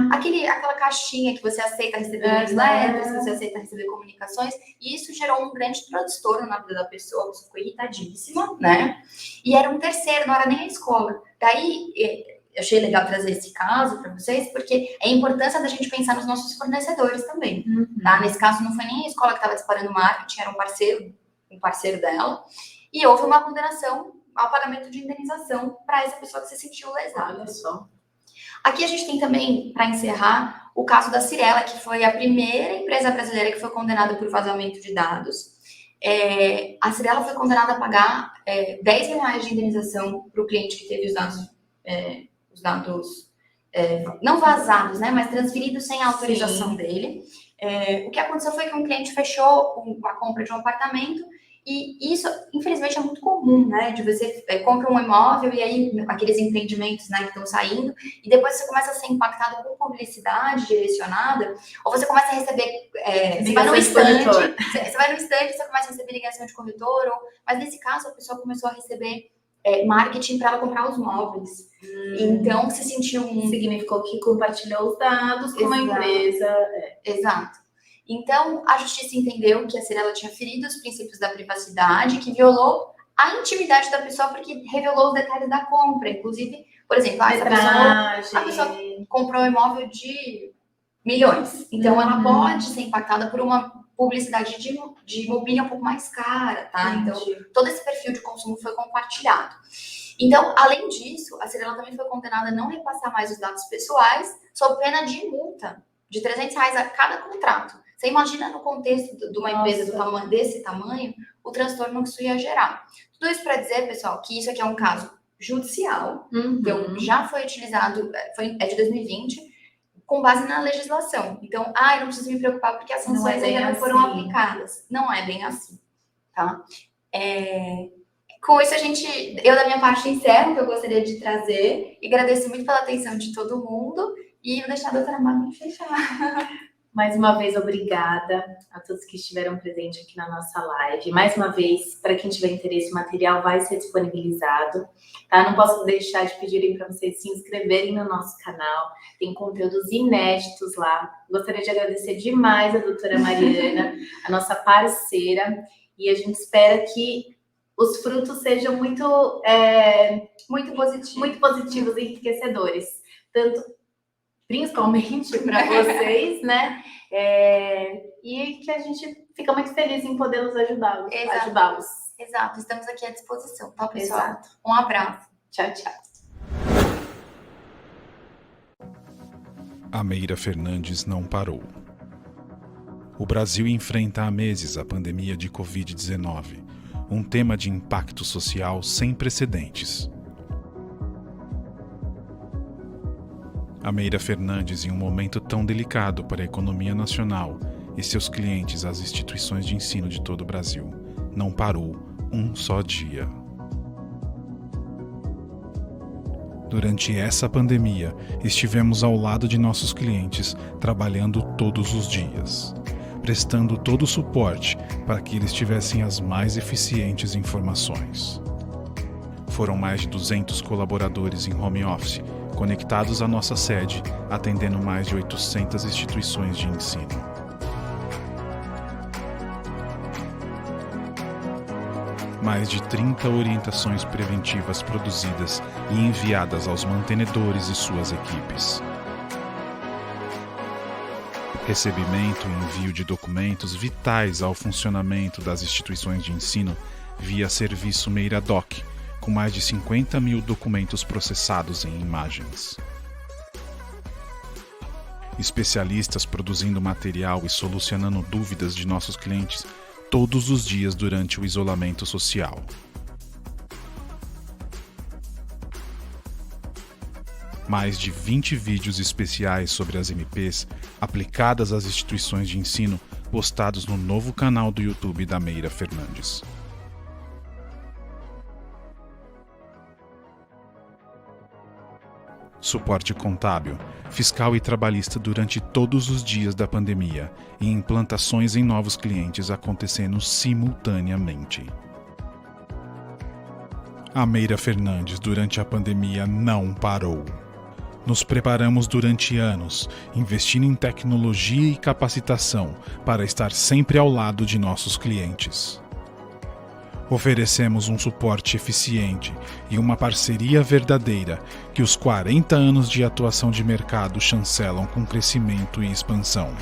aquela caixinha que você aceita receber newsletters, que você aceita receber comunicações. E isso gerou um grande transtorno na vida da pessoa. A pessoa ficou irritadíssima, né? E era um terceiro, não era nem a escola. Daí... eu achei legal trazer esse caso para vocês, porque é a importância da gente pensar nos nossos fornecedores também, tá? Nesse caso, não foi nem a escola que estava disparando marketing, era um parceiro dela, e houve uma condenação ao pagamento de indenização para essa pessoa que se sentiu lesada. Olha só. Aqui a gente tem também, para encerrar, o caso da Cyrela, que foi a primeira empresa brasileira que foi condenada por vazamento de dados. A Cyrela foi condenada a pagar R$10 mil de indenização para o cliente que teve os dados não vazados, né, mas transferidos sem a autorização dele. O que aconteceu foi que um cliente fechou a compra de um apartamento e isso, infelizmente, é muito comum, né, de você compra um imóvel e aí aqueles empreendimentos, né, que estão saindo e depois você começa a ser impactado com publicidade direcionada ou você começa a receber, você vai no estande, você começa a receber ligação de corretor, mas nesse caso a pessoa começou a receber marketing para ela comprar os móveis. Então, se sentiu significou que compartilhou os dados com uma empresa. Exato. Então, a justiça entendeu que a Cyrela tinha ferido os princípios da privacidade, que violou a intimidade da pessoa, porque revelou os detalhes da compra. Inclusive, por exemplo, a pessoa comprou um imóvel de milhões. Então, ela pode ser impactada por uma publicidade de mobília um pouco mais cara, tá? Então, todo esse perfil de consumo foi compartilhado. Então, além disso, a Cyrela também foi condenada a não repassar mais os dados pessoais, sob pena de multa de R$300 a cada contrato. Você imagina no contexto de uma empresa desse tamanho, o transtorno que isso ia gerar. Tudo isso para dizer, pessoal, que isso aqui é um caso judicial, então já foi utilizado, é de 2020, com base na legislação. Então, eu não preciso me preocupar porque as sanções ainda não foram aplicadas. Não é bem assim, tá? Com isso, eu da minha parte encerro o que eu gostaria de trazer e agradeço muito pela atenção de todo mundo e vou deixar a doutora Mari fechar. Mais uma vez, obrigada a todos que estiveram presentes aqui na nossa live. Mais uma vez, para quem tiver interesse, o material vai ser disponibilizado, tá? Não posso deixar de pedirem para vocês se inscreverem no nosso canal. Tem conteúdos inéditos lá. Gostaria de agradecer demais a doutora Mariana, a nossa parceira, e a gente espera que os frutos sejam muito positivos e enriquecedores, principalmente para vocês, né? E que a gente fica muito feliz em poder nos ajudá-los. Exato, estamos aqui à disposição, tá, pessoal? Exato. Um abraço. Tchau, tchau. A Meira Fernandes não parou. O Brasil enfrenta há meses a pandemia de Covid-19, um tema de impacto social sem precedentes. A Meira Fernandes, em um momento tão delicado para a economia nacional e seus clientes, as instituições de ensino de todo o Brasil, não parou um só dia. Durante essa pandemia, estivemos ao lado de nossos clientes, trabalhando todos os dias, prestando todo o suporte para que eles tivessem as mais eficientes informações. Foram mais de 200 colaboradores em home office, conectados à nossa sede, atendendo mais de 800 instituições de ensino. Mais de 30 orientações preventivas produzidas e enviadas aos mantenedores e suas equipes. Recebimento e envio de documentos vitais ao funcionamento das instituições de ensino via serviço Meiradoc, com mais de 50 mil documentos processados em imagens. Especialistas produzindo material e solucionando dúvidas de nossos clientes todos os dias durante o isolamento social. mais de 20 vídeos especiais sobre as MPs aplicadas às instituições de ensino postados no novo canal do YouTube da Meira Fernandes. Suporte contábil, fiscal e trabalhista durante todos os dias da pandemia e implantações em novos clientes acontecendo simultaneamente. A Meira Fernandes, durante a pandemia, não parou. Nos preparamos durante anos, investindo em tecnologia e capacitação para estar sempre ao lado de nossos clientes. Oferecemos um suporte eficiente e uma parceria verdadeira que os 40 anos de atuação de mercado chancelam com crescimento e expansão.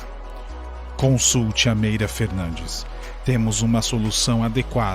Consulte a Meira Fernandes. Temos uma solução adequada